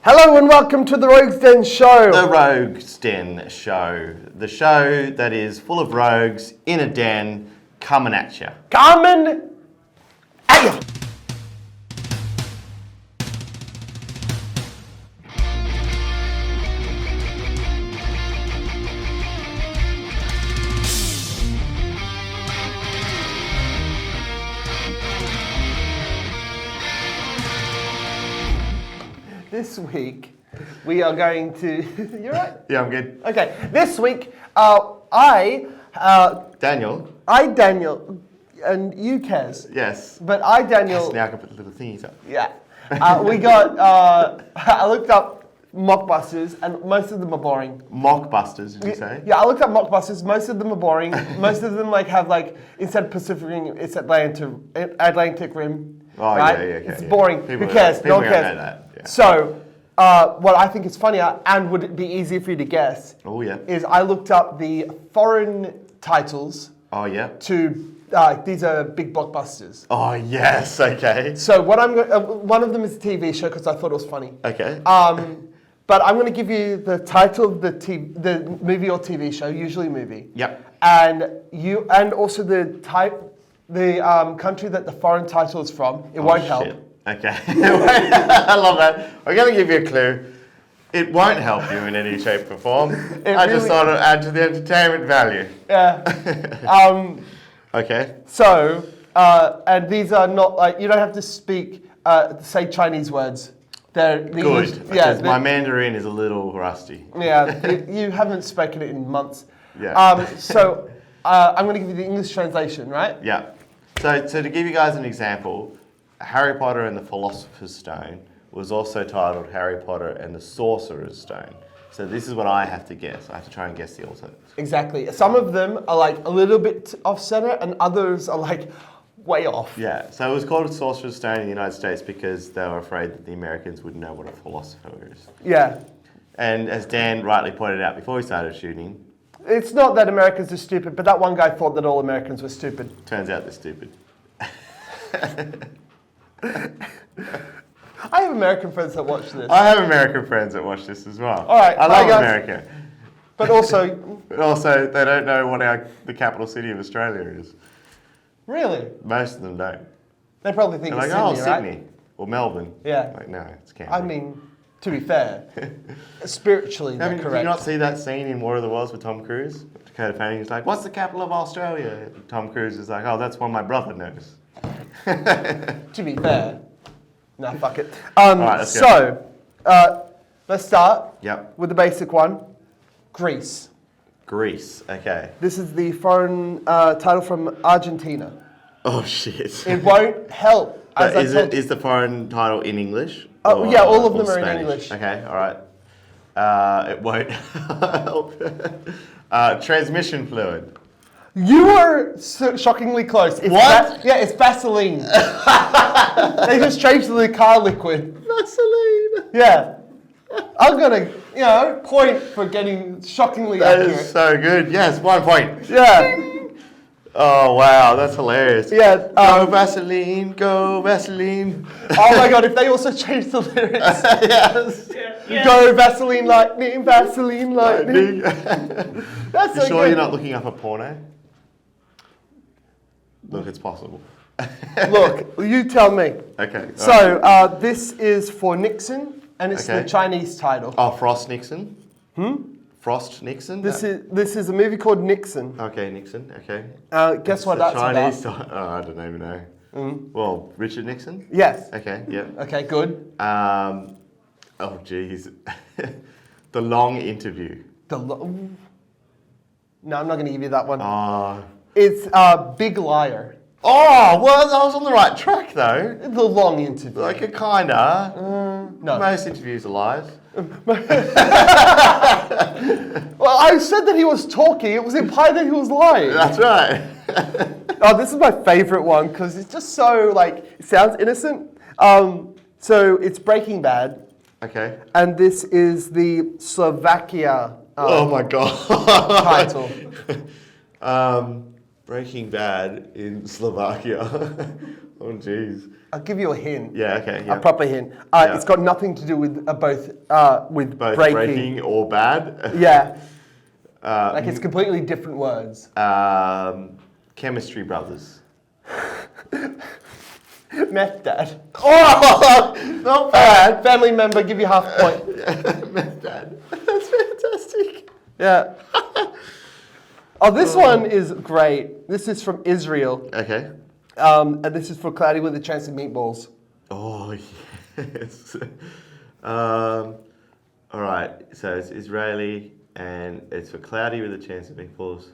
Hello and welcome to the Rogues Den Show. The Rogues Den Show. The show that is full of rogues in a den coming at you. Coming at ya. This week, we are going to... You're right? Yeah, I'm good. Okay, this week, Daniel, and you, Kez. Yes. But Daniel... Yes, now I can put the little thingies up. Yeah. We got... I looked up mockbusters, and most of them are boring. Mockbusters, did you say? Yeah, I looked up mockbusters. Most of them are boring. Most of them have instead of Pacific Rim, it's Atlantic Rim. Oh, right? yeah, okay. It's boring. People Who cares? No one don't cares. know that. Yeah. So, what I think is funnier, and would it be easier for you to guess, Oh, yeah. is I looked up the foreign titles Oh, yeah. to, these are big blockbusters. Oh, yes, okay. So what one of them is a TV show because I thought it was funny. Okay. But I'm going to give you the title of the movie or TV show, usually movie. Yep. And also the country that the foreign title is from. It won't help. Shit. Okay. I love that. I'm going to give you a clue. It won't help you in any shape or form. I just thought it would add to the entertainment value. Yeah. Okay. So, and these are not you don't have to say Chinese words. They're the Good. English, Because my Mandarin is a little rusty. Yeah, you haven't spoken it in months. Yeah. So, I'm going to give you the English translation, right? Yeah. So to give you guys an example, Harry Potter and the Philosopher's Stone was also titled Harry Potter and the Sorcerer's Stone. So this is what I have to guess. I have to try and guess the alternatives. Exactly. Some of them are a little bit off center, and others are way off. Yeah. So it was called a Sorcerer's Stone in the United States because they were afraid that the Americans wouldn't know what a philosopher is. Yeah. And as Dan rightly pointed out before we started shooting, it's not that Americans are stupid, but that one guy thought that all Americans were stupid. turns out they're stupid. I have American friends that watch this. I have American friends that watch this as well. All right, I love America. But also... But also, they don't know what the capital city of Australia is. Really? Most of them don't. They probably think They're it's like, Sydney, Sydney. right? Or Melbourne. Yeah. No, it's Canberra. I mean, to be fair, spiritually they're Did correct. you not see that scene in War of the Worlds with Tom Cruise? Dakota Fanning is like, what's the capital of Australia? And Tom Cruise is like, oh, that's one my brother knows. To be fair. Nah, fuck it. right, let's so, let's start Yep. with the basic one. Greece. Greece, okay. This is the foreign title from Argentina. Oh, shit. It won't help. But is the foreign title in English? Oh, yeah, all of them are Spanish? in English. Okay, all right. It won't help. Transmission fluid. You are shockingly close. It's What? It's Vaseline. They just changed the car liquid. Vaseline. Yeah. I'm going to, point for getting shockingly That accurate. is so good. Yes, 1 point. Yeah. Oh, wow, that's hilarious. Yeah. Go Vaseline, go Vaseline. Oh my god, if they also changed the lyrics. Yes. Yeah. Go Vaseline lightning, Vaseline lightning. That's You so sure good. you're not looking up a porno? Look, it's possible. Look, you tell me. Okay. all right. So, this is for Nixon, and it's Okay. the Chinese title. Oh, Frost Nixon? Frost Nixon? This is a movie called Nixon. Okay, Nixon, okay. Guess what The that's Chinese about? I don't even know. Well, Richard Nixon? Yes. Okay, yeah. Okay, good. Oh, geez. The Long Interview. No, I'm not going to give you that one. Oh. It's Big Liar. Oh, well, I was on the right track, though. The long interview. Like, a kinda. No. Most interviews are lies. Well, I said that he was talking. It was implied that he was lying. That's right. Oh, this is my favorite one because it's just so it sounds innocent. So it's Breaking Bad, Okay. and this is the Slovakia Oh, my God. title. Breaking Bad in Slovakia. Oh, jeez. I'll give you a hint. Yeah, okay. A Yeah. proper hint. Yeah. It's got nothing to do with both Both breaking. breaking or bad. Yeah. Like it's completely different words. Chemistry Brothers. Meth Dad. Oh, not bad. Family member, give you half a point. Meth Dad. That's fantastic. Yeah. Oh, this one is great. This is from Israel. Okay. And this is for Cloudy with a Chance of Meatballs. Oh, yes. All right. So it's Israeli and it's for Cloudy with a Chance of Meatballs.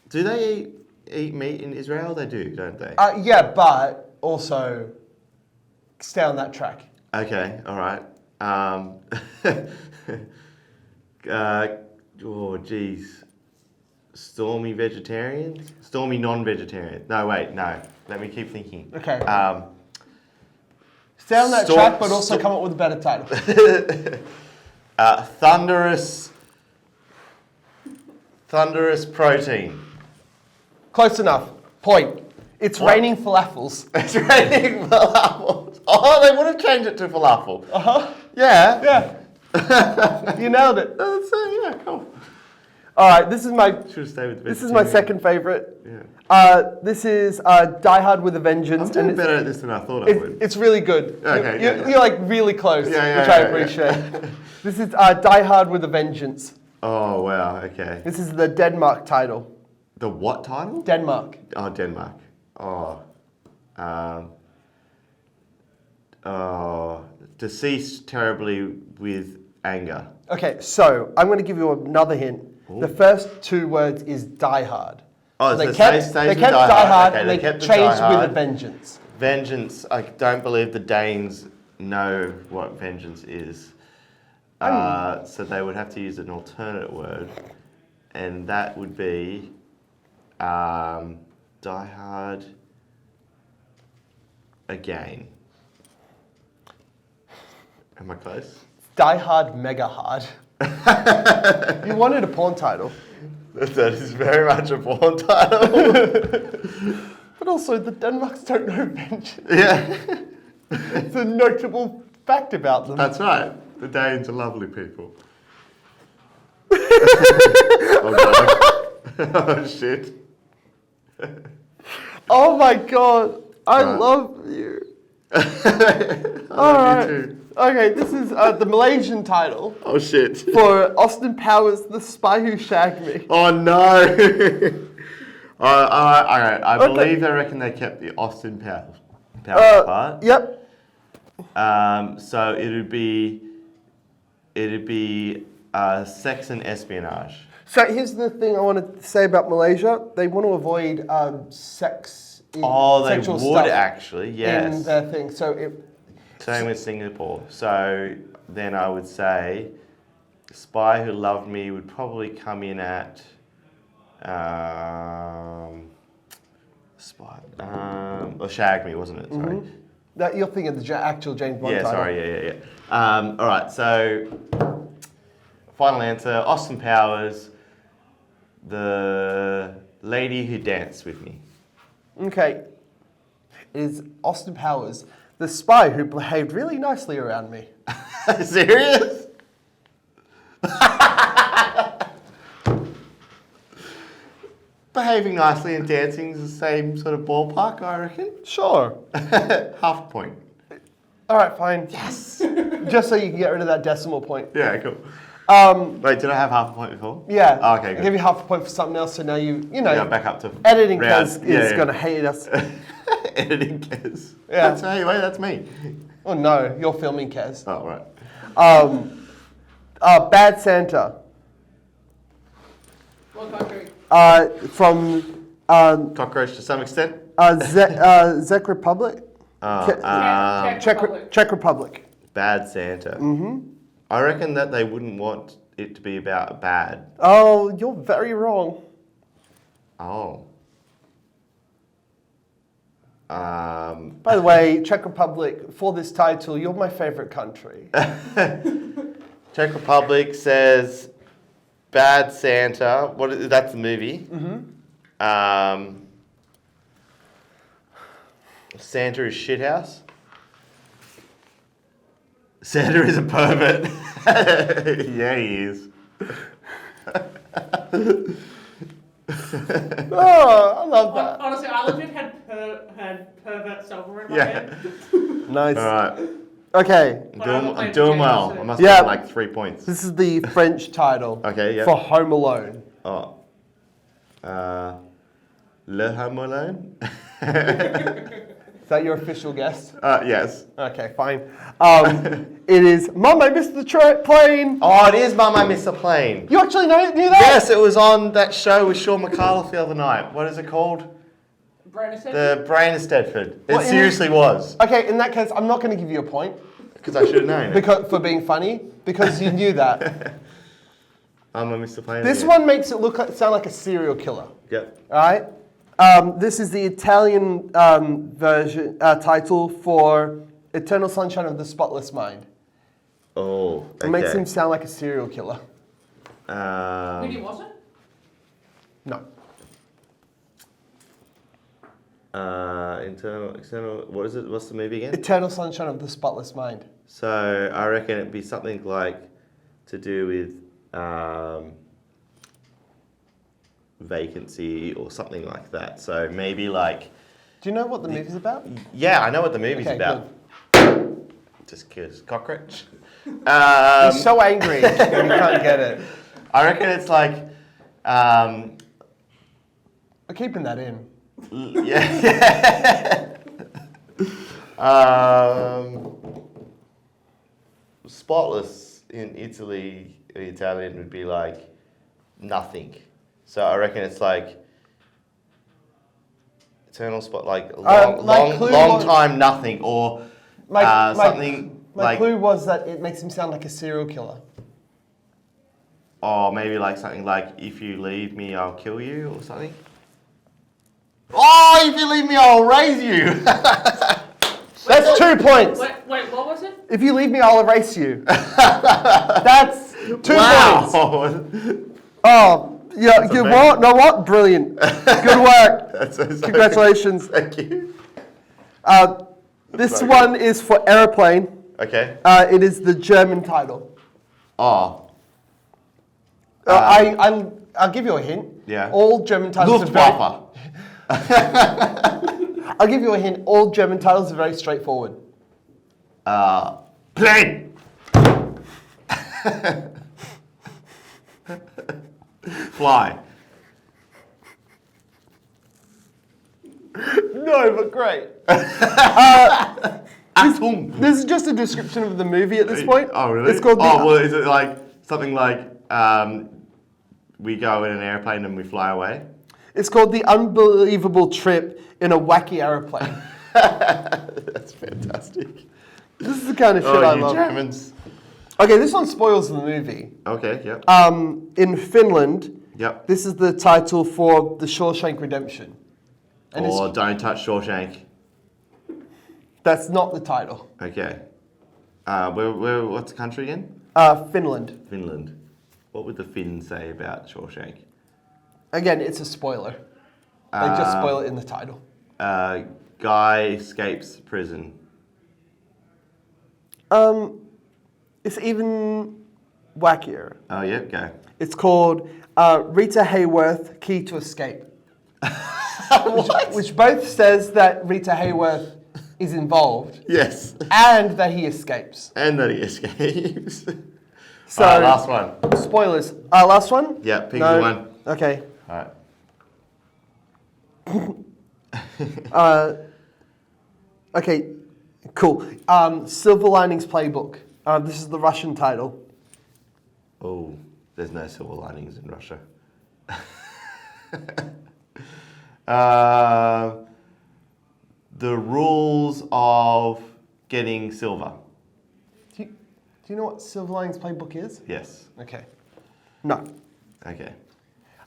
Do they eat meat in Israel? They do, don't they? Yeah, but also stay on that track. Okay, all right. Oh, geez. Stormy vegetarians? Stormy non-vegetarian. No, wait, no. Let me keep thinking. Okay. Stay on that track, but also come up with a better title. Thunderous protein. Close enough. Point. It's What? raining falafels. It's raining falafels. Oh, they would have changed it to falafel. Uh-huh. Yeah. Yeah. You nailed it. Yeah, cool. All right, this is my Should have stayed with this is my vegetarian. second favorite. Yeah. This is Die Hard with a Vengeance. I'm doing it's, better at this than I thought I would. it's really good. Okay, You're, yeah. you're like really close, Yeah, which I yeah. appreciate. This is Die Hard with a Vengeance. Oh, wow, okay. This is the Denmark title. The what title? Denmark. Oh, Denmark. Deceased terribly with anger. Okay, so I'm going to give you another hint. Ooh. The first two words is Die Hard. Oh, they so kept, stays they with kept Die Die Hard. Hard Okay, and they they kept the changed Die with a Hard. Vengeance. Vengeance, I don't believe the Danes know what vengeance is. So they would have to use an alternate word. And that would be Die Hard again. Am I close? Die Hard Mega Hard. You wanted a porn title. That is very much a porn title. But also, the Denmarks don't know vengeance. Yeah, It's a notable fact about them. that's right. The Danes are lovely people. Oh, God. Oh, shit. Oh my god, I Right. love you. I All love right. you too. Okay, this is the Malaysian title Oh, shit. for Austin Powers, The Spy Who Shagged Me. Oh, no. All right. I Okay. believe they reckon they kept the Austin Powers part. Yep. So it'd be sex and espionage. So here's the thing I want to say about Malaysia. They want to avoid sex. Oh, they sexual would stuff actually, yes. in their thing. So Same with Singapore. So then I would say Spy Who Loved Me would probably come in at or Shag Me, wasn't it? Sorry. that you're thinking of the actual James Bond Yeah, title. sorry, yeah. All right, so final answer, Austin Powers, the lady who danced with me. Okay. Is Austin Powers the spy who behaved really nicely around me? Serious? Behaving nicely and dancing is the same sort of ballpark, I reckon. Sure. Half a point. All right, fine. Yes. Just so you can get rid of that decimal point. Yeah, cool. Wait, did I have half a point before? Yeah. Oh, okay, I'll good. give you half a point for something else, so now you know. Yeah, back up to Editing round. Kez Yeah, is yeah. going to hate us. Editing Kez. Yeah. That's anyway, that's me. Oh no, you're filming Kez. Oh, right. Bad Santa. What country? From Cockroach to some extent. Czech Republic? Czech Republic. Bad Santa. Mm-hmm. I reckon that they wouldn't want it to be about bad. Oh, you're very wrong. Oh. By the way, Czech Republic, for this title, you're my favorite country. Czech Republic says Bad Santa. That's the movie. Mm-hmm. Santa is shithouse. Santa is a pervert. Yeah, he is. Oh, I love that. Honestly, I legit had pervert silver in my Yeah. head. Nice. All right. Okay, I'm doing well. I must Yeah. have like 3 points. this is the French title Okay, yeah. for Home Alone. Oh. Le Home Alone? Is that your official guess? Yes. Okay, fine. It is Mum, I missed the plane. Oh, it is Mum, I Missed the Plane. You actually knew that? Yes, it was on that show with Sean McAuliffe the other night. What is it called? Brandon said. The Brain of Stedford. It What, in- seriously was. Okay, in that case, I'm not going to give you a point Because I should have known it. because for being funny because you knew that. Mum, I Missed the Plane. This again. one makes it sound like a serial killer. Yep. All right. This is the Italian version title for Eternal Sunshine of the Spotless Mind. Oh, okay. It makes him sound like a serial killer. Really wasn't? No. External, what is it? What's the movie again? Eternal Sunshine of the Spotless Mind. So I reckon it'd be something like to do with vacancy or something like that. So maybe like, Do you know what the movie's about? yeah, I know what the movie's Okay, about. Just kidding. Cockroach. He's so angry and he can't get it. I reckon it's like, I'm keeping that in. yeah. Spotless in Italy, Italian would be like nothing. So I reckon it's like eternal spot, like my clue long was- time nothing, or something My like, clue was that it makes him sound like a serial killer. or maybe like something like if you leave me, I'll kill you, or something. Oh, if you leave me, I'll raise you. That's 2 points. Wait, what was it? If you leave me, I'll erase you. That's 2 points. Wow. Oh, yeah, you amazing. what? No, what? Brilliant. Good work. That's so Congratulations. Thank you. This So one is for Airplane. Okay. It is the German title. Oh. I'll give you a hint. Yeah. All German titles are very, Luftwaffe. I'll give you a hint. All German titles are very straightforward. Plane. Fly. No, but great. Atom. This is just a description of the movie at this point. Oh, really? It's called well, is it like something like we go in an airplane and we fly away? It's called The Unbelievable Trip in a Wacky Aeroplane. That's fantastic. This is the kind of shit Oh, I you love. Germans. Okay, this one spoils the movie. Okay. Yep. In Finland, Yep. this is the title for The Shawshank Redemption. And Or it's, Don't Touch Shawshank. that's not the title. Okay. Where? What's the country again? Finland. Finland. What would the Finns say about Shawshank? Again, it's a spoiler. They just spoil it in the title. Guy escapes prison. It's even wackier. Oh, yeah, go. It's called Rita Hayworth, Key to Escape. Which both says that Rita Hayworth is involved Yes. and that he escapes. And that he escapes. So, Alright, last one. spoilers. Last one? Yeah, pick No. one. Okay. Alright. Okay, cool. Silver Linings Playbook. This is the Russian title. Oh, there's no silver linings in Russia. The rules of getting silver. Do you know what Silver Linings Playbook is? Yes. Okay. No. Okay.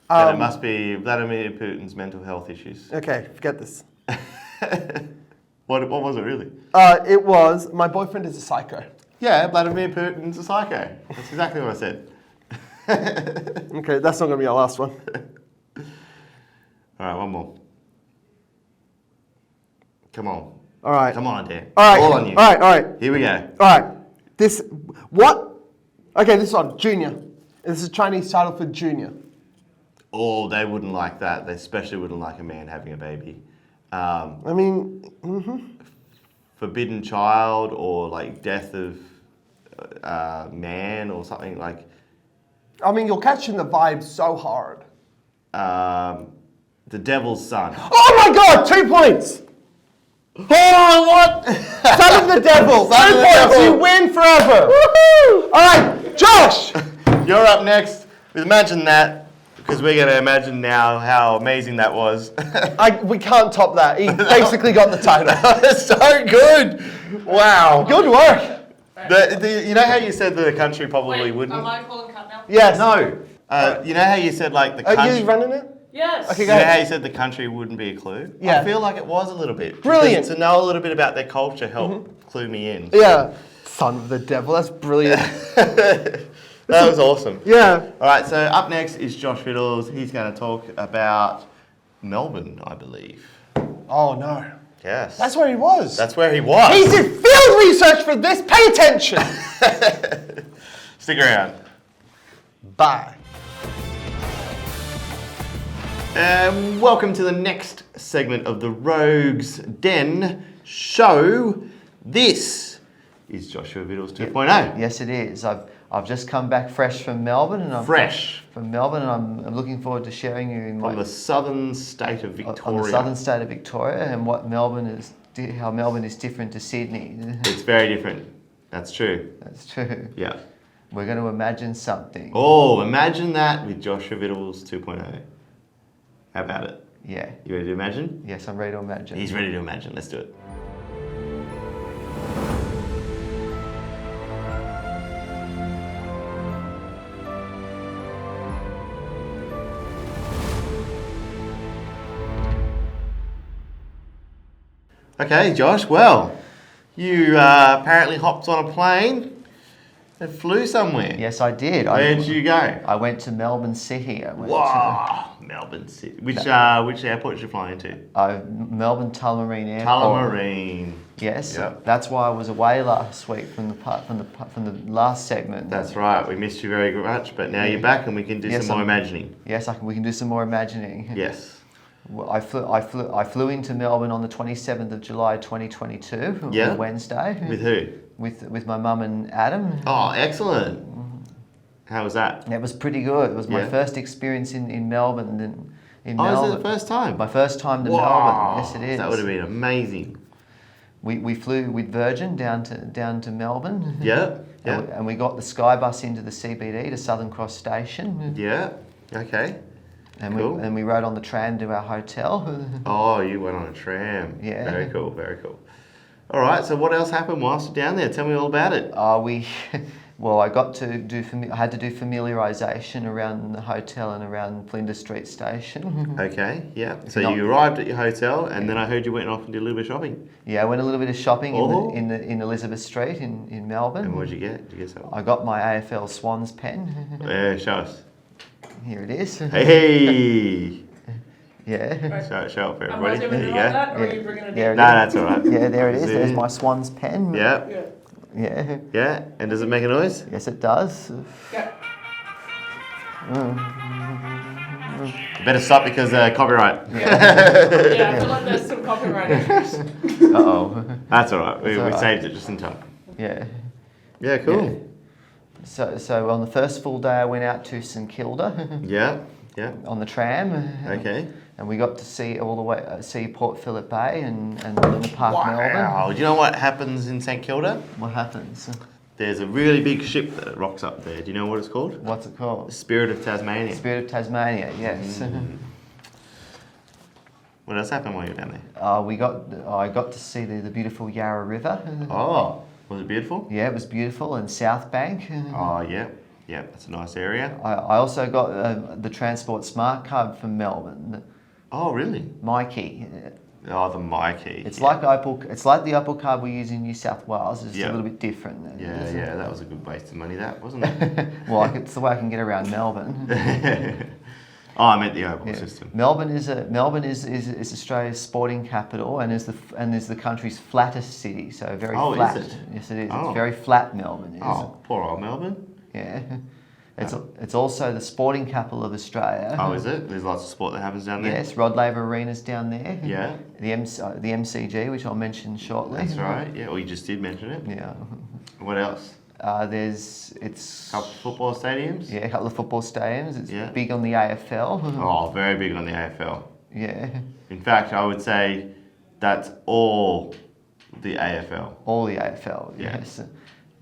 Then it must be Vladimir Putin's mental health issues. Okay, forget this. What was it really? It was My Boyfriend is a Psycho. Yeah, Vladimir Putin's a psycho. That's exactly what I said. Okay, that's not going to be our last one. All right, one more. Come on. All right. Come on, Dan. All right. All on you. All right. Here we go. All right. What? Okay, this one, Junior. This is a Chinese title for Junior. Oh, they wouldn't like that. They especially wouldn't like a man having a baby. I mean, Forbidden child or like death of man or something like you're catching the vibe so hard. the devil's son. Oh my God! 2 points. Oh, what? Son of the devil. 2 Son of the points. devil. You win forever. Woohoo! All right, Josh. You're up next with Imagine That, because we're going to imagine now how amazing that was. We can't top that. He basically got the title. That's so good. Wow. Good work. You know how you said the country probably Wait, wouldn't? am I calling cut now? Yes. No. You know how you said like the Are country... you running it? Yes. Okay, You go know ahead. how you said the country wouldn't be a clue? Yeah. I feel like it was a little bit. Brilliant. Because to know a little bit about their culture helped clue me in. Yeah. Son of the devil. That's brilliant. That was awesome. Yeah. All right, so up next is Josh Fiddles. He's going to talk about Melbourne, I believe. Oh no. Yes. That's where he was. That's where he was. He did field research for this. Pay attention. Stick around. Bye. Welcome to the next segment of the Rogues Den show. This is Joshua Viddles 2.0. Yes, it is. I've just come back fresh from Melbourne, and I'm I'm looking forward to sharing you in From the southern state of Victoria. on the southern state of Victoria and what Melbourne is, how Melbourne is different to Sydney. It's very different. That's true. That's true. Yeah. We're going to imagine something. Oh, imagine that with Joshua Viddles 2.0. How about it? Yeah. You ready to imagine? Yes, I'm ready to imagine. He's ready to imagine. Let's do it. Okay, Josh, well, you apparently hopped on a plane and flew somewhere. Yes, I did. Where did you go? I went to Melbourne City. Wow, Melbourne City. Which airport did you fly into? Melbourne Tullamarine Airport. Tullamarine. Yes, Yep. that's why I was away last week from the last segment. That's right. We missed you very much, but now you're back and we can do Yes, some more I'm- imagining. Yes, we can do some more imagining. Yes. Well, I flew into Melbourne on the 27th of July 2022, Yeah. on Wednesday. With who? With my mum and Adam. Oh, excellent. How was that? It was pretty good. It was my Yeah. first experience in Melbourne. In Oh, Melbourne. is it the first time? My first time to Wow. Melbourne. Yes, it is. That would have been amazing. We flew with Virgin down to Melbourne. Yeah. Yeah. And we got the Sky Bus into the CBD to Southern Cross Station. Yeah. Okay. And Cool. we rode on the tram to our hotel. Oh, you went on a tram. Yeah. Very cool. Very cool. All right. So what else happened whilst you're down there? Tell me all about it. Well, I got to I had to do familiarisation around the hotel and around Flinders Street Station. Okay. Yeah. So Not- you arrived at your hotel, and then I heard you went off and did a little bit of shopping. Yeah, I went a little bit of shopping Oh. in Elizabeth Street in Melbourne. And what did you get? Did you get something? I got my AFL Swans pen. Yeah. Show us. Here it is. Hey. Yeah. Show it for Am I everybody. doing There it you like go. that, or are Yeah. you bringing it There in? No, that's all right. Yeah, there it is. See? There's my Swans pen. Yeah. Yeah. Yeah. Yeah. And does it make a noise? Yes, it does. Yeah. You better stop because copyright. Yeah, I feel like there's some copyright issues. Uh-oh. That's all right. We That's all right. saved it just in time. Yeah. Yeah. Cool. Yeah. So on the first full day, I went out to St Kilda Yeah. Yeah. on the tram. Okay. And we got to see all the way, see Port Phillip Bay and Luna Park, Melbourne. Wow. Do you know what happens in St Kilda? What happens? There's a really big ship that rocks up there. Do you know what it's called? What's it The called? Spirit of Tasmania. Spirit of Tasmania, yes. What else happened while you were down there? I got to see the beautiful Yarra River. Oh, was it beautiful? Yeah, it was beautiful, and South Bank. Oh, yeah. Yeah, that's a nice area. I also got the Transport Smart Card from Melbourne, Oh, really? Mikey. Oh, the Mikey. It's yeah. like Opal. It's like the Opal card we use in New South Wales. It's Yeah. a little bit different. Yeah, yeah, that was a good waste of money, that, wasn't it? Well, it's the way I can get around Melbourne. Oh, I meant the oval Yeah. system. Melbourne is Australia's sporting capital and is the country's flattest city. So very Oh, is flat. it? Yes, it is. Oh. It's very flat. Melbourne is. Oh, poor old Melbourne. Yeah. It's also the sporting capital of Australia. Oh, is it? There's lots of sport that happens down there. Yes, Rod Laver Arena's down there. Yeah. The MCG, which I'll mention shortly. That's right. Yeah, well, you just did mention it. Yeah. What else? It's Couple of football stadiums? yeah, a couple of football stadiums. It's Yeah. big on the AFL. Oh, very big on the AFL. Yeah, In fact, I would say that's all the AFL, all the AFL. Yeah. Yes,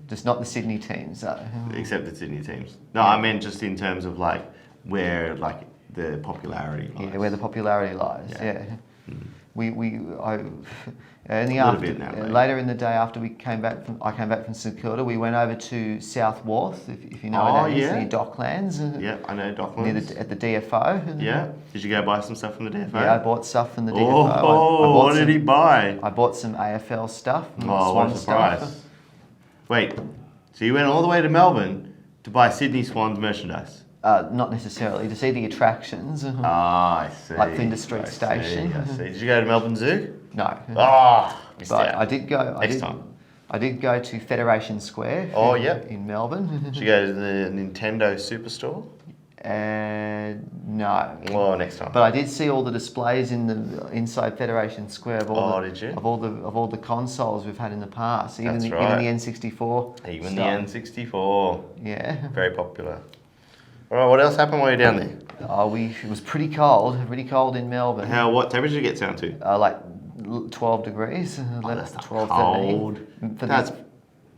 just not the Sydney teams though. except the Sydney teams. No, I meant just in terms of like where like the popularity lies. Yeah, where the popularity lies. Yeah. Yeah. In the Little bit now, mate. later in the day after I came back from St Kilda, we went over to South Wharf, if you know Oh, where that is, yeah. near Docklands. Yeah, I know Near Docklands. at the DFO. Yeah. Did you go buy some stuff from the DFO? Yeah, I bought stuff from the DFO. Oh, I bought what did he buy? I bought some AFL stuff. Oh, what a surprise. Wait, so you went all the way to Melbourne to buy Sydney Swans merchandise? Not necessarily, to see the attractions. Ah, I see. Like Flinders Street I see, Station. I see. Did you go to Melbourne Zoo? No. Ah, missed But out. I did go. Next time. I did go to Federation Square. Oh, yep. In Melbourne. Did you go to the Nintendo Superstore? No. Oh, next time. But I did see all the displays inside Federation Square of all Oh, did you? of all the consoles we've had in the past. Even That's the right. even the N64. Even stuff. the N64. Yeah. Very popular. All right, what else happened while you're down there? It was pretty cold in Melbourne. What temperature did it get down to? Like 12 degrees. Oh, that's not 12, cold. 13. For That's the,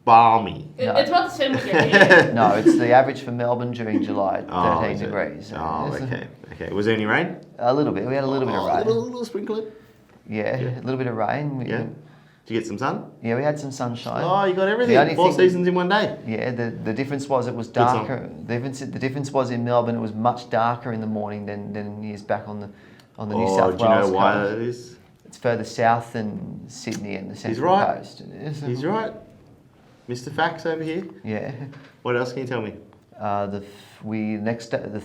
balmy. No. It's about the same we get here. no, it's the average for Melbourne during July, 13 Oh, is it? degrees. Oh, Yes. okay. Okay. Was there any rain? A little bit. We had a little bit of rain. little sprinkling. Yeah, Yeah. a little bit of rain. Yeah. Did you get some sun? Yeah, we had some sunshine. Oh, you got The everything. only 4 thing- seasons in one day. Yeah, the difference was it was Good song. darker. The difference was in Melbourne it was much darker in the morning than years back on the New South Do you know Wales why coast. that is? It's further south than Sydney and the Central right. Coast. It is. He's right. Mr. Facts over here. Yeah. What else can you tell me? The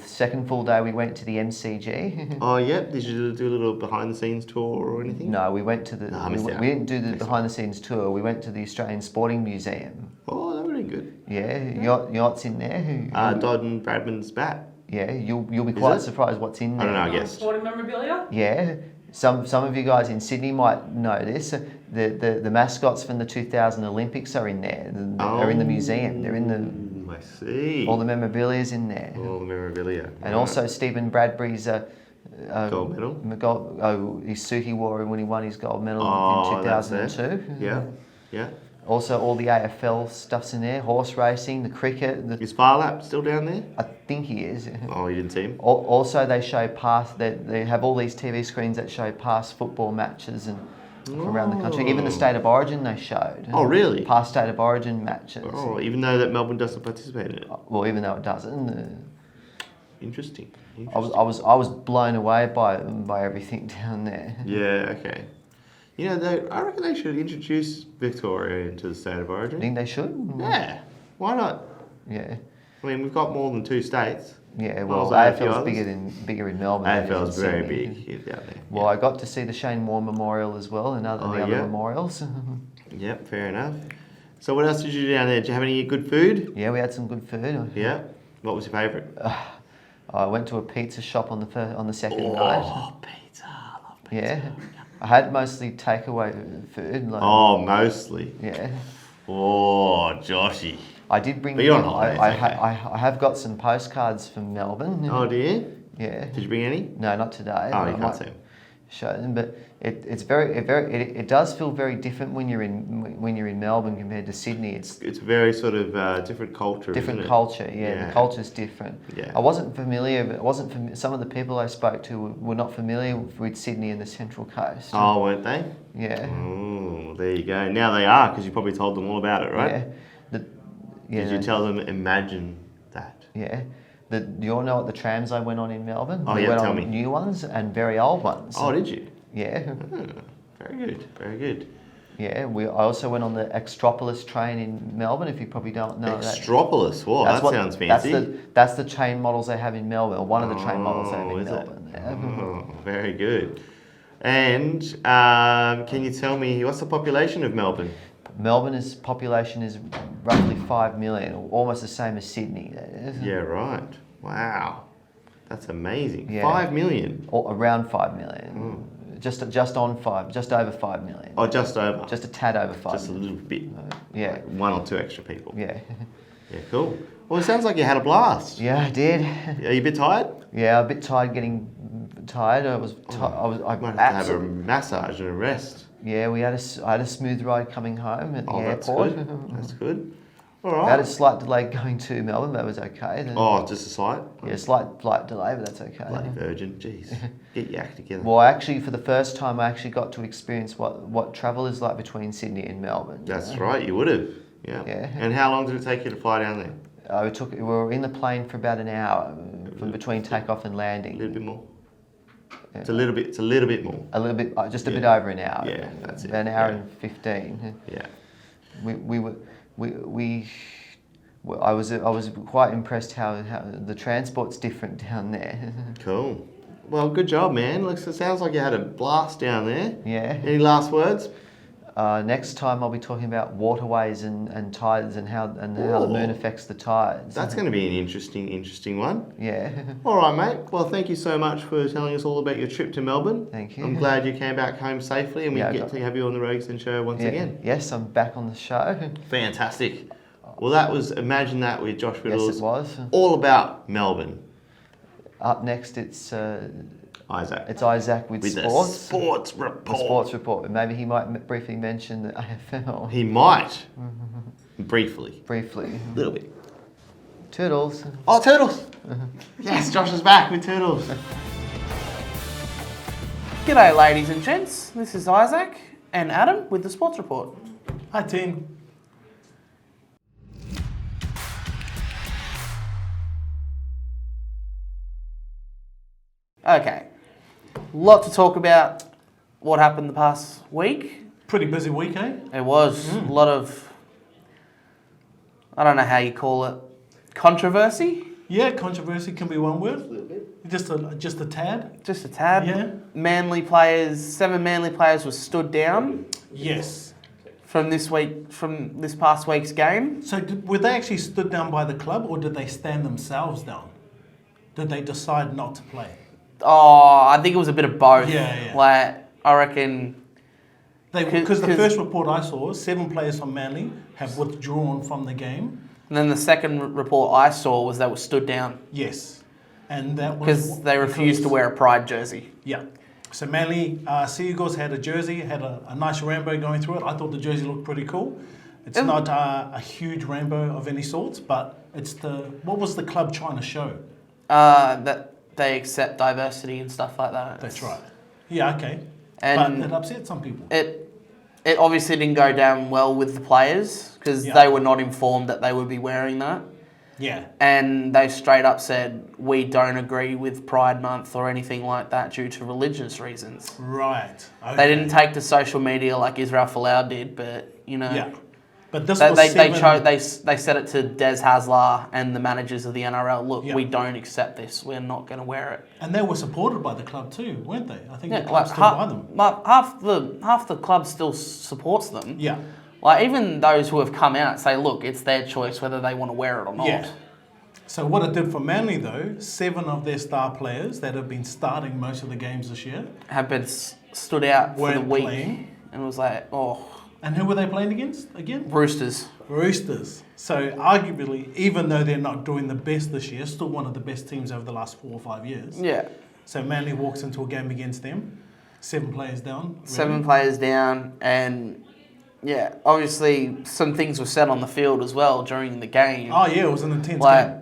second full day we went to the MCG. Oh, yep. Did you do a little behind the scenes tour or anything? No, we went to the. No, I missed out. we didn't do the Next behind the scenes tour. We went to the Australian Sporting Museum. Oh, that would have been good. Yeah, yachts in there. Dodd and Bradman's bat. Yeah, you'll be quite it? surprised what's in I there. don't know, I guess. Sporting memorabilia? Yeah, some of you guys in Sydney might know this. The mascots from the 2000 Olympics are in there. They're in the museum. They're in the I see. all the memorabilia's in there. All the memorabilia. And also Stephen Bradbury's Gold medal. his suit he wore when he won his gold medal Oh, in that's it. 2002. Yeah. Yeah. Also, all the AFL stuff's in there. Horse racing, the cricket. Is Farlap still down there? I think he is. Oh, you didn't see him? Also, they show past. They have all these TV screens that show past football matches and from around the country. Even the State of Origin they showed. Oh, really? Past State of Origin matches. Oh, even though that Melbourne doesn't participate in it. Well, even though it doesn't. Interesting. I was blown away by everything down there. Yeah, okay. You know, I reckon they should introduce Victoria into the State of I Origin. think they should. Yeah, why not? Yeah. I mean, we've got more than 2 states. Yeah, Well, well, there's a few AFL's others. bigger in Melbourne. than it is AFL's in very Sydney. big here down there. Well, I got to see the Shane Warne Memorial as well, and the other yeah. memorials. Yep, fair enough. So what else did you do down there? Did you have any good food? Yeah, we had some good food. Yeah. What was your favourite? I went to a pizza shop on the second night. Oh, pizza. I love pizza. Yeah, I had mostly takeaway food. Like, Oh, mostly. yeah. Oh, Joshy. I did bring. But you're on holidays, okay. I have got some postcards from Melbourne. Oh, do you? Yeah. Did you bring any? No, not today. Oh, but you I can't might see 'em. Show them, but it does feel very different when you're in Melbourne compared to Sydney. It's very sort of different culture. Different isn't it? culture, yeah. Yeah. The culture's different. Yeah. I wasn't familiar. Some of the people I spoke to were not familiar with Sydney and the Central Coast. Oh, weren't they? Yeah. Oh, there you go. Now they are, because you probably told them all about it, right? Yeah. Yeah. Did you tell them, imagine that? Yeah. Do you all know what the trams I went on in Melbourne? Oh, We yeah, went tell on me. New ones and very old ones. Oh, did you? Yeah. Oh, very good, very good. Yeah, I also went on the Extropolis train in Melbourne. If you probably don't know that. Extropolis. Whoa, that sounds fancy. That's the train models they have in Melbourne. Or one of the train models they have in is it? Melbourne. Yeah. Oh, very good. And can you tell me what's the population of Melbourne? Melbourne's population is roughly 5 million, almost the same as Sydney. Yeah, right. Wow, that's amazing. Yeah. 5 million. Or around 5 million. Just over 5 million. Oh, just over. Just a tad over 5 Just a million. little bit. Yeah. Like 1 or 2 extra people. Yeah. Yeah, cool. Well, it sounds like you had a blast. Yeah, I did. Are you a bit tired? Yeah, a bit tired, getting tired. I Might have to have a massage and a rest. Yeah, I had a smooth ride coming home at the airport. That's good. That's good. All I right. had a slight delay going to Melbourne, but that was okay. Then, Just a slight? yeah, slight flight delay, but that's okay. Bloody virgin. Jeez. Get your act together. Well, actually, for the first time, I actually got to experience what travel is like between Sydney and Melbourne. That's right, you would have. Yeah. Yeah. And how long did it take you to fly down there? We were in the plane for about an hour from between takeoff and A landing. little bit more. Yeah. It's a little bit more. A little bit, just a bit Yeah. over an hour. Yeah, that's it. An hour Yeah. and 15. Yeah. I was quite impressed how the transport's different down there. Cool. Well, good job, man. Looks, it sounds like you had a blast down there. Yeah. Any last words? Next time I'll be talking about waterways and tides and how the moon affects the tides. That's going to be an interesting one. Yeah. All right, mate. Well, thank you so much for telling us all about your trip to Melbourne. Thank you. I'm glad you came back home safely and we Yeah, get to have you on the Rogues and Show once Yeah. again. Yes, I'm back on the show. Fantastic. Well, that was Imagine That with Josh Riddles. Yes, it was. All about Melbourne. Up next, it's Isaac. Isaac with With the sports. sports The report. sports report. Maybe he might briefly mention the AFL. He might. Briefly. Briefly. A little bit. Turtles. Oh, Turtles! Yes, Josh is back with Turtles. G'day, ladies and gents. This is Isaac and Adam with the Sports Report. Hi, team. Okay, lot to talk about. What happened the past week? Pretty busy week, eh? It was a lot of, I don't know how you call it, controversy. Yeah, controversy can be one word. Just a tad. Just a tad. Yeah. Seven Manly players were stood down Yes. from this past week's game. So were they actually stood down by the club, or did they stand themselves down? Did they decide not to play? Oh, I think it was a bit of both. Yeah. Like, I reckon, Because the 'cause- first report I saw, 7 players from Manly have withdrawn from the game. and then the second report I saw was they were stood down Yes. And that was because they refused to wear a Pride jersey. Yeah. So Manly Seagulls had a jersey, had a nice rainbow going through it. I thought the jersey looked pretty cool. It's It- not a huge rainbow of any sorts, but it's what was the club trying to show? That they accept diversity and stuff like that. That's right. Yeah, okay. And but it upset some people. It obviously didn't go down well with the players because Yeah. they were not informed that they would be wearing that. Yeah. And they straight up said, we don't agree with Pride Month or anything like that due to religious reasons. Right. Okay. They didn't take to social media like Israel Folau did, but, you know... Yeah. But this They, was they, seven, they said it to Des Hasler and the managers of the NRL, look, Yeah. we don't accept this. We're not going to wear it. and they were supported by the club too, weren't they? I think the Yeah, club like stood by them. half the club still supports them. Yeah. Like even those who have come out say, look, it's their choice whether they want to wear it or not. Yeah. So what it did for Manly though, 7 of their star players that have been starting most of the games this year. Have been stood out for the Weren't week, playing. and it was like, oh, And who were they playing against again? Roosters. Roosters. So arguably, even though they're not doing the best this year, still one of the best teams over the last 4 or 5 years. Yeah, So Manly walks into a game against them, 7 players down. really. 7 players down, and yeah, obviously some things were said on the field as well during the game. Oh yeah, it was an intense like game.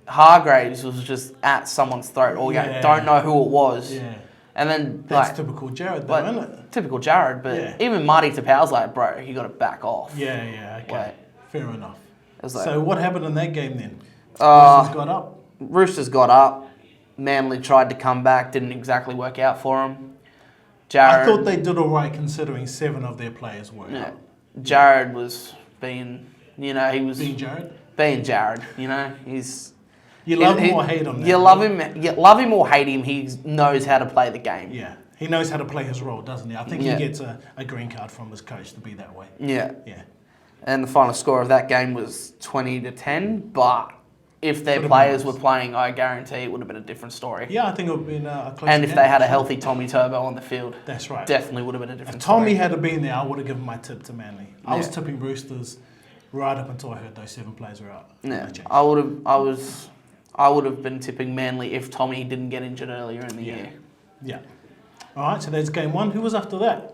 Hargraves was just at someone's throat all game. Yeah. Don't know who it was. Yeah. And then That's like, typical Jared though, like, isn't it? typical Jared, but Yeah. even Marty Tapau's like, bro, you got to back off. Yeah, okay. Like, Fair enough. it was like, So what happened in that game then? Uh, Roosters got up. Roosters got up. Manly tried to come back, didn't exactly work out for them. Jared. I thought they did all right considering 7 of their players were Yeah. out. Jared was being, he was Being Jared, being Jared. He's. you love him or hate him. You now, love him. You love him or hate him. He knows how to play the game. Yeah, he knows how to play his role, doesn't he? I think Yeah. he gets a green card from his coach to be that way. Yeah. Yeah. And the final score of that game was 20-10. But if their Could've been players worse. were playing, I guarantee it would have been a different story. Yeah, I think it would have been a close And if game, they had a actually. healthy Tommy Turbo on the field, That's right. definitely would have been a different If Tommy story. had been there, I would have given my tip to Manly. I was Yeah. tipping Roosters right up until I heard those 7 players were out. Yeah, They changed. I would have been tipping Manly if Tommy didn't get injured earlier in the year. Yeah. All right, so that's game 1. Who was after that?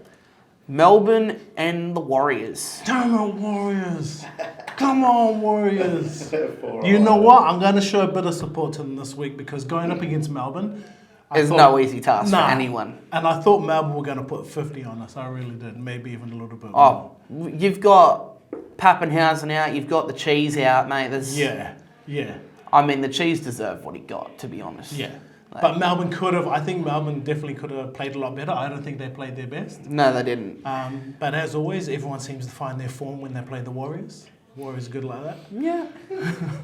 Melbourne and the Warriors. Damn it, Warriors. Come on, Warriors. You know what? I'm going to show a bit of support to them this week because going up against Melbourne, It's no easy task Nah. for anyone. And I thought Melbourne were going to put 50 on us. I really did. Maybe even a little bit more. Oh, you've got Pappenhausen out, you've got the Cheese out, mate. Yeah. I mean, the Cheese deserved what he got, to be honest. Yeah. Like- But Melbourne could have, I think Melbourne definitely could have played a lot better. I don't think they played their best. No, they didn't. But as always, everyone seems to find their form when they play the Warriors. Warriors are good like that. Yeah.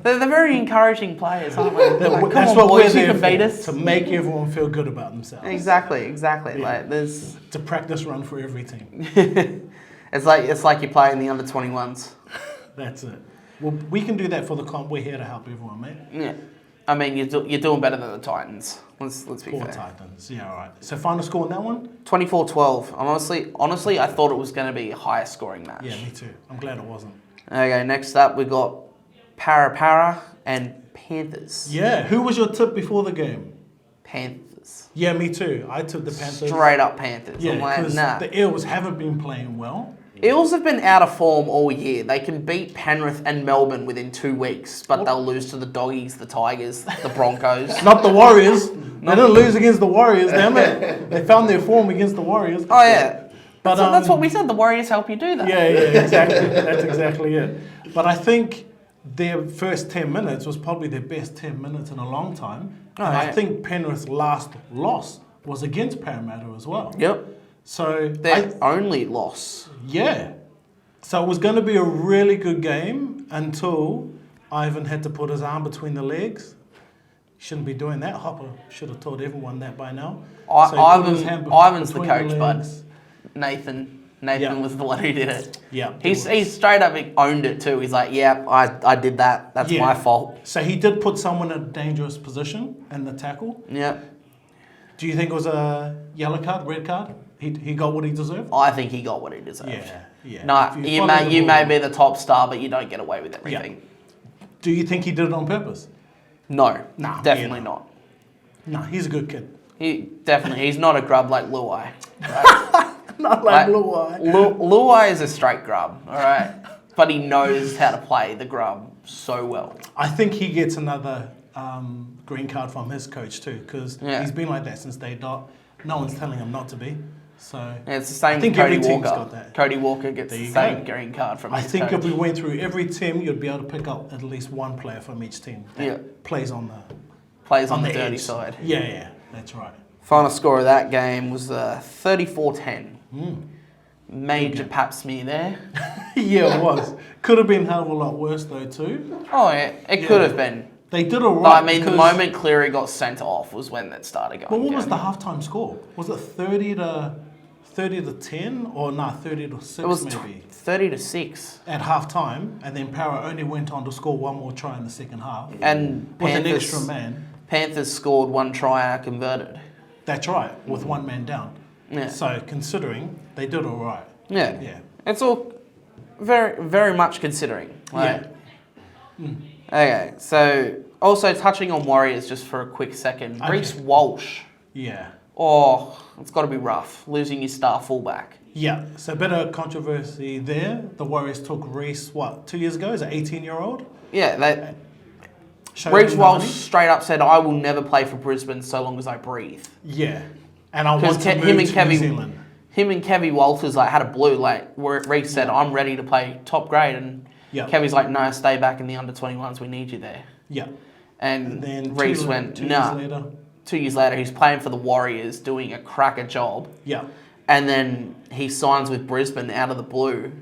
they're very encouraging players, aren't they? Like, come That's on, what boys, we're you there can beat for, us. to make everyone feel good about themselves. Exactly. Yeah. Like, there's... It's a practice run for every team. It's like you're playing the under-21s. That's it. Well, we can do that for the comp. We're here to help everyone, mate. Yeah. I mean, you're doing better than the Titans. Let's be Poor fair. Titans. Yeah, all right. So final score on that one? 24-12. Honestly, I thought it was going to be a higher scoring match. Yeah, me too. I'm glad it wasn't. Okay, next up we got Para and Panthers. Yeah, who was your tip before the game? Panthers. Yeah, me too. I took the Panthers. Straight up Panthers. Yeah, I'm like, because nah. the Eels haven't been playing well. Eels have been out of form all year. They can beat Penrith and Melbourne within 2 weeks, but they'll lose to the Doggies, the Tigers, the Broncos. Not the Warriors. They didn't lose against the Warriors, damn it. They found their form against the Warriors. Oh yeah. But, So that's what we said. The Warriors help you do that. Yeah, exactly. That's exactly it. But I think their first 10 minutes was probably their best 10 minutes in a long time. Oh, And I yeah. think Penrith's last loss was against Parramatta as well. Yep. So, Their only loss. yeah. So it was going to be a really good game until Ivan had to put his arm between the legs. Shouldn't be doing that. Hopper should have told everyone that by now. So he put his hand Ivan's the between coach, bud. legs. Nathan Yeah. was the one who did it. Yeah. He's straight up owned it too. He's like, yeah, I did that. That's Yeah. my fault. So he did put someone in a dangerous position in the tackle. Yeah. Do you think it was a yellow card, red card? He got what he deserved? I think he got what he deserved. Yeah. Nah, If you follow the may rule- be the top star, but you don't get away with everything. Do you think he did it on purpose? No, Nah, definitely yeah. not. No, he's a good kid. He's not a grub like Luai. Not Like, like Luai. Luai is a straight grub, all right, but he knows how to play the grub so well. I think he gets another green card from his coach too, because Yeah. he's been like that since day dot. No one's telling him not to be. So And it's the same I with think Cody every team's Walker. got that. Cody Walker gets There the you same go. green card from I his think coach. if we went through every team, you'd be able to pick up at least one player from each team that Yeah. plays on the Plays on the dirty edge. side. Yeah, that's right. Final score of that game was 34-10. Hmm. Major pap smear there. Yeah, it was. Could have been a hell of a lot worse though too. Oh yeah, it could have been. They did all But right. I mean, the because- moment Cleary got sent off was when that started going But what was down. the halftime score? Was it 30 to 10 or 30 to 6 It was maybe 30-6. at halftime, and then Para only went on to score one more try in the second half And with an extra man. Panthers scored one try and converted. That's right, with one man down. Yeah. So considering they did all right. Yeah. Yeah. It's all very, very much considering. Like, Okay, so also touching on Warriors just for a quick second. Okay. Reece Walsh. Yeah. Oh, it's got to be rough losing your star fullback. Yeah. So a bit of controversy there. The Warriors took Reece 2 years ago? Is an 18-year-old? Yeah, Showed Reece him the Walsh money. straight up said, "I will never play for Brisbane so long as I breathe." Yeah. And I want Because to move him and to New Zealand. Kevy Walters like had a blue like where Reece said, "I'm ready to play top grade," and Yeah. Kevy's like, "No, stay back in the under 21s. We need you there." Yeah. And, And then Reece went, two "Nah." years later. 2 years later, he's playing for the Warriors, doing a cracker job, Yeah. and then he signs with Brisbane out of the blue.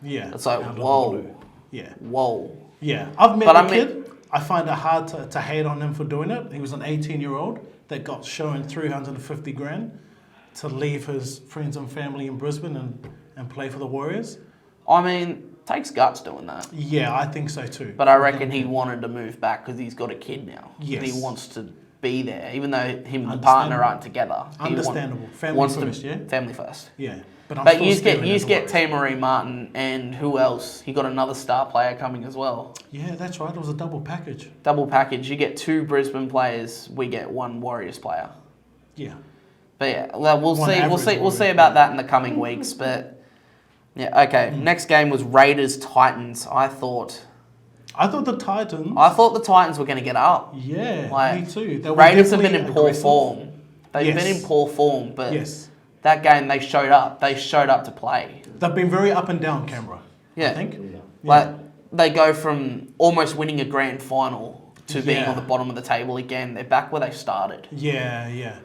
Yeah. It's like, out of the whoa. blue. Yeah. Whoa. Yeah. I've met But the I mean- kid. I find it hard to hate on him for doing it. He was an 18-year-old that got shown 350 grand to leave his friends and family in Brisbane and play for the Warriors. I mean, takes guts doing that. Yeah, I think so too. But I reckon he wanted to move back because he's got a kid now. Yes. And he wants to be there, even though him and the partner aren't together. He Understandable. Family wants first, to, yeah? Family first. Yeah. But I'm But still you steering get as a Warriors. T. Marie Martin and who else? He got another star player coming as well. Yeah, that's right. It was a double package. Double package. You get 2 Brisbane players. We get 1 Warriors player. Yeah. But yeah, well, we'll One see. We'll average see. We'll Warriors see about that in the coming weeks. But yeah, okay. Next game was Raiders Titans. I thought the Titans. the Titans were going to get up. Yeah, Like, me too. They were Raiders have been in definitely poor aggressive. form. They've Yes. been in poor form, but Yes. that game they showed up. They showed up to play. They've been very up and down, Canberra. Yeah. I think. Like they go from almost winning a grand final to being Yeah. on the bottom of the table again. They're back where they started. Yeah, yeah.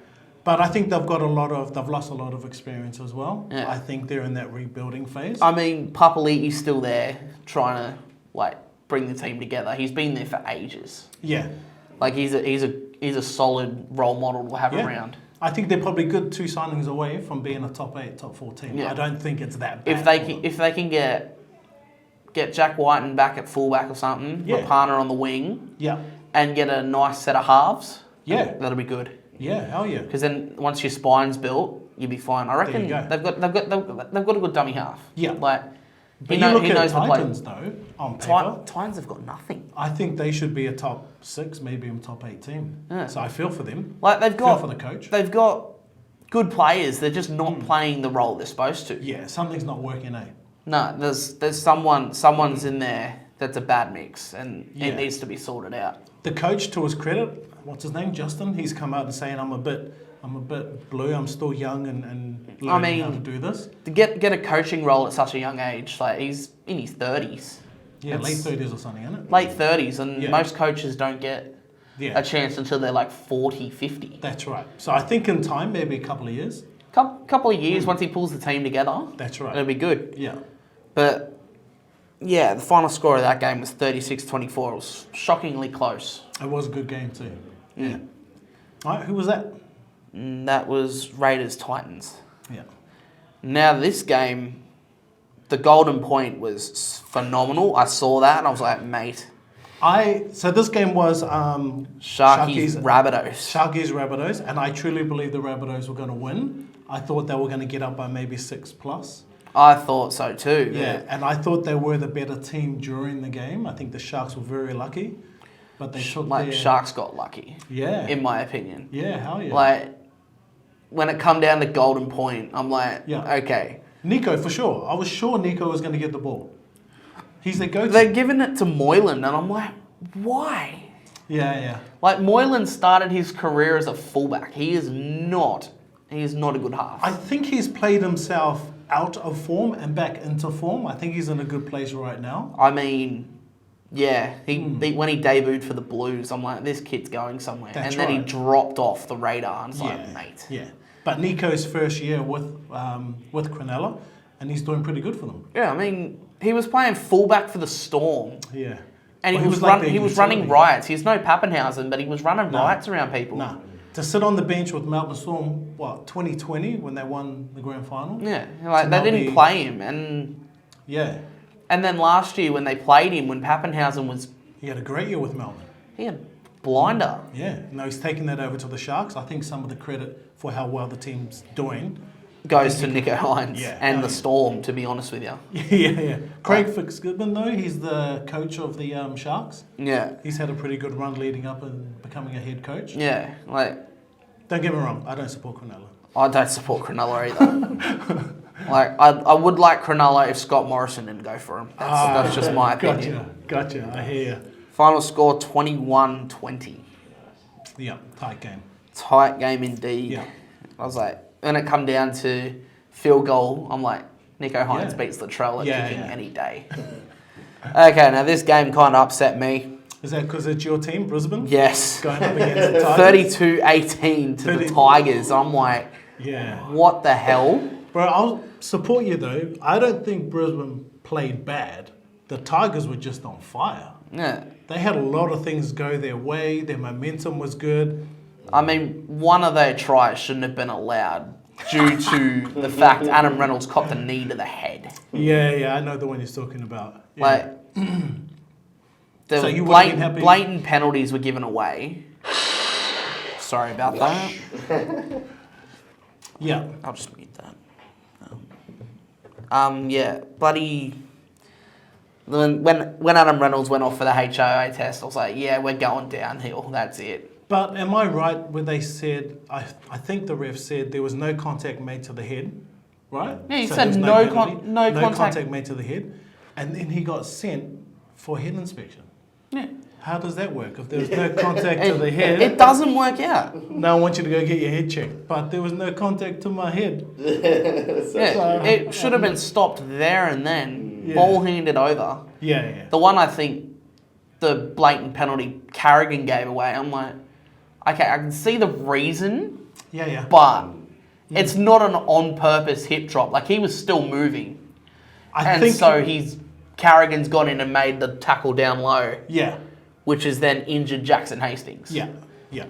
But I think they've lost a lot of experience as well. Yeah. I think they're in that rebuilding phase. I mean, Papali'i's still there trying to like bring the team together. He's been there for ages. Yeah. Like he's a solid role model to have Yeah. around. I think they're probably good 2 signings away from being a top 8, top 4 team. Yeah. I don't think it's that bad. If they can get Jack Whiten back at fullback or something, Yeah. Rapana on the wing, Yeah. and get a nice set of halves, Yeah. that'll be good. Yeah, hell yeah. Because then once your spine's built, you'll be fine. I reckon you go. they've got a good dummy half. Yeah. Like But he you look at knows the play. Titans though, on paper. Titans have got nothing. I think they should be a top 6, maybe a top 8 team. Yeah. So I feel for them. Like they've Feel got for the coach. They've got good players. They're just not playing the role they're supposed to. Yeah, something's not working, eh? No, there's someone's in there that's a bad mix, and Yeah. it needs to be sorted out. The coach, to his credit, what's his name, Justin? He's come out and saying, I'm a bit blue. I'm still young and learning how to do this. To get a coaching role at such a young age, like he's in his 30s. Yeah, It's late 30s or something, isn't it? Late 30s, and Yeah. most coaches don't get Yeah, a chance until they're like 40, 50. that's right. So I think in time, maybe a couple of years. Couple of years, once he pulls the team together, That's right. it'll be good. Yeah. But yeah, the final score of that game was 36-24. It was shockingly close. It was a good game too. Yeah. All right, who was that? And that was Raiders Titans. Yeah. Now this game, the golden point was phenomenal. I saw that and I was like, mate, So this game was Sharkies Rabbitohs. Sharkies Rabbitohs, and I truly believe the Rabbitohs were going to win. I thought they were going to get up by maybe 6+. I thought so too. Yeah, and I thought they were the better team during the game. I think the Sharks were very lucky, but they took Like their... Sharks got lucky, Yeah. in my opinion. Yeah, hell yeah. Like when it come down to golden point, I'm like, Yeah. okay. Nico, for sure. I was sure Nico was going to get the ball. He's their go-to. They're giving it to Moylan, and I'm like, why? Yeah. Like Moylan started his career as a fullback. He is not a good half. I think he's played himself out of form and back into form. I think he's in a good place right now. I mean, yeah, when he debuted for the Blues, I'm like, this kid's going somewhere. That's and then he right. dropped off the radar, and it's like, mate. Yeah. But Nico's first year with Cronulla, and he's doing pretty good for them. Yeah, I mean, he was playing fullback for the Storm. Yeah. And Well, he was like their running utility. riots. He's no Pappenhausen, but he was running No. riots around people. Nah. To sit on the bench with Melbourne Storm, 2020 when they won the grand final? Yeah, like To they not didn't be- play him, and Yeah. then last year when they played him, when Pappenhausen was, He had a great year with Melbourne. he had blinder. Yeah. No, he's taking that over to the Sharks. I think some of the credit for how well the team's doing. Goes to Nico Hines Yeah, and hell the yeah. Storm, to be honest with you. Yeah. Craig Fitzgibbon, though, he's the coach of the Sharks. Yeah, He's had a pretty good run leading up and becoming a head coach. yeah. Like Don't get me wrong, I don't support Cronulla. I don't support Cronulla either. Like I would like Cronulla if Scott Morrison didn't go for him. That's just my opinion. Gotcha. I hear you. Final score 21-20. Yeah, tight game. Tight game indeed. Yeah. I was like, when it come down to field goal, I'm like, Nico Hines Yeah. beats Latrell at Yeah, kicking yeah. any day. Okay, now this game kind of upset me. Is that because it's your team, Brisbane? Yes. Going up against the Tigers? 32-18 to 30. the Tigers. I'm like, Yeah. what the hell? Bro, I'll support you though. I don't think Brisbane played bad. The Tigers were just on fire. Yeah. They had a lot of things go their way. Their momentum was good. I mean, one of their tries shouldn't have been allowed due to the fact Adam Reynolds copped a knee to the head. Yeah, I know the one you're talking about. Yeah. Like, there So was you would've been happy- blatant penalties were given away. Sorry about that. Yeah. I'll just mute that. Yeah, bloody. When Adam Reynolds went off for the HIA test, I was like, yeah, we're going downhill. That's it. But am I right where they said, I think the ref said there was no contact made to the head, right? Yeah, he So said there's no penalty, no contact. contact made to the head. And then he got sent for head inspection. Yeah. How does that work? If there's no contact to the head, It doesn't work out. now I want you to go get your head checked. But there was no contact to my head. Yeah, it should have been stopped there and then. Yeah. Ball handed over. Yeah. The one I think the blatant penalty Carrigan gave away, I'm like, okay, I can see the reason, Yeah. but it's not an on-purpose hip drop. Like, he was still moving. I And think so Carrigan's gone in and made the tackle down low, Yeah. which has then injured Jackson Hastings. Yeah.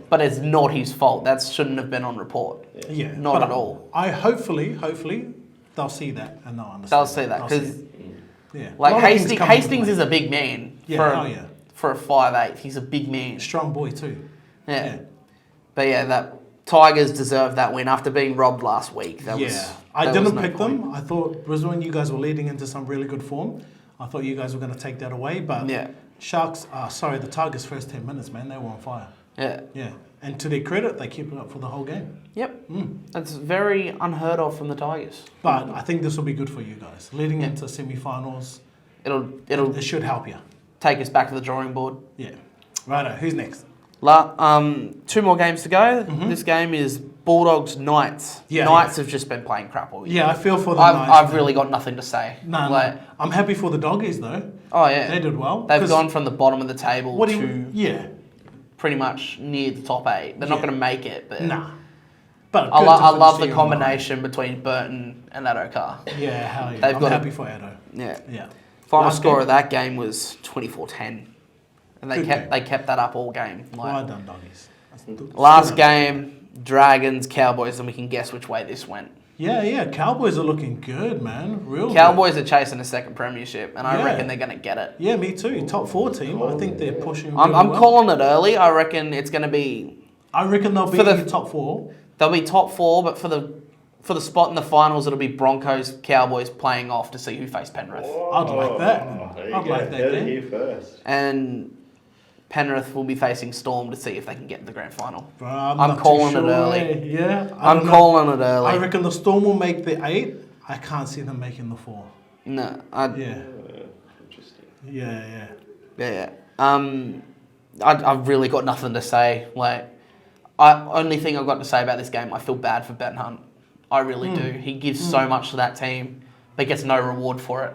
But it's not his fault. That shouldn't have been on report. Yeah. Not But at all. I hopefully they'll see that and they'll understand. They'll see that They'll see because, it. Yeah. like, A lot of things come into Hastings play. is a big man. Yeah, For a 5'8", he's a big man. Strong boy too. Yeah. But yeah, that Tigers deserve that win after being robbed last week. I there didn't was no pick point. them. I thought Brisbane, you guys were leading into some really good form. I thought you guys were going to take that away, but Yeah. the Tigers' first 10 minutes, man, they were on fire. Yeah. Yeah. And to their credit, they kept it up for the whole game. Yep. That's very unheard of from the Tigers. But I think this will be good for you guys. Leading into semi-finals, It'll it should help you. take us back to the drawing board. Yeah. Righto, who's next? 2 more games to go. This game is Bulldogs Knights. Yeah, Knights have just been playing crap all year. Yeah, I feel for the I've Knights. really got nothing to say. No. I'm happy for the Doggies though. Oh yeah. They did well. They've 'Cause gone from the bottom of the table What do to you? Yeah. pretty much near the top 8. They're not Yeah. going to make it, but Nah. But I good to love finish the year combination between Burton and Addo Carr. on. Yeah, hell yeah. They've I'm got a- happy for Addo. Yeah. Yeah. Final Last score game? of that game was 24-10. And Good game. they kept that up all game. Like, Well done, Doggies. last game, Dragons, Cowboys, and we can guess which way this went. Yeah. Cowboys are looking good, man. Real Cowboys are chasing a second premiership, and I Yeah. reckon they're going to get it. good. Yeah, me too. Top 4 team. I think they're pushing. I'm really well. calling it early. I reckon it's going to be I reckon they'll be For the- in the top 4. they'll be top 4, but for the spot in the finals, it'll be Broncos, Cowboys playing off to see who face Penrith, I'd like that. I'd like that Heard it game. here first. and Penrith will be facing Storm to see if they can get to the grand final. Bro, I'm not too calling it sure, early. eh? Yeah. I I'm don't know. calling it early. I reckon the Storm will make the 8. I can't see them making the 4. No, Yeah. Interesting. Yeah. I've really got nothing to say. Like, only thing I've got to say about this game, I feel bad for Ben Hunt. I really do. He gives so much to that team, but gets no reward for it.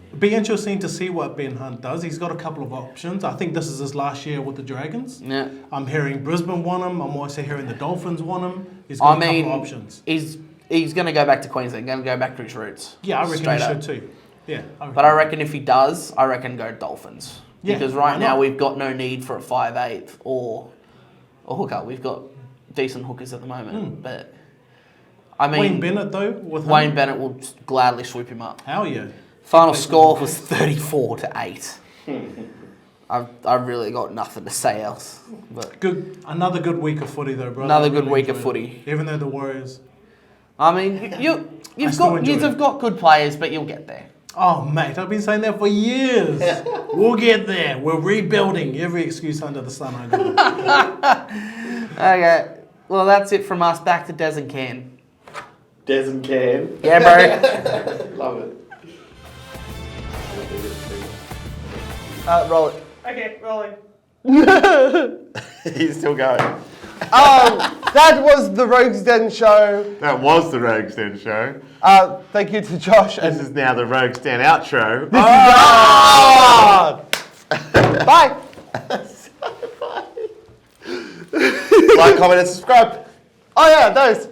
It'd be interesting to see what Ben Hunt does. He's got a couple of options. I think this is his last year with the Dragons. Yeah. I'm hearing Brisbane want him. I'm also hearing the Dolphins want him. He's got a couple of options. he's going to go back to Queensland, going to go back to his roots. Yeah, I reckon Straight he up. should too. Yeah. But I reckon if he does, I reckon go Dolphins. Yeah, Because why right now not? we've got no need for a 5'8" or a hooker. We've got decent hookers at the moment. But, I mean, Wayne Bennett though, with him. Wayne Bennett will gladly sweep him up. Hell yeah. Final score was 34-8. I've really got nothing to say else. But Another good week of footy though, bro. Another I good really week of enjoyed footy. it. Even though the Warriors. I mean, you've still got enjoyed it. got good players, but you'll get there. Oh mate, I've been saying that for years. We'll get there. We're rebuilding. Every excuse under the sun I got. Okay. Well, that's it from us. Back to Des and Ken. Des and Cam. Yeah, bro. Love it. Roll it. Okay, rolling. He's still going. That was the Rogues Den show. That was the Rogues Den show. Thank you to Josh This and is now the Rogues Den outro. Bye. Like, comment, and subscribe. Oh yeah, those.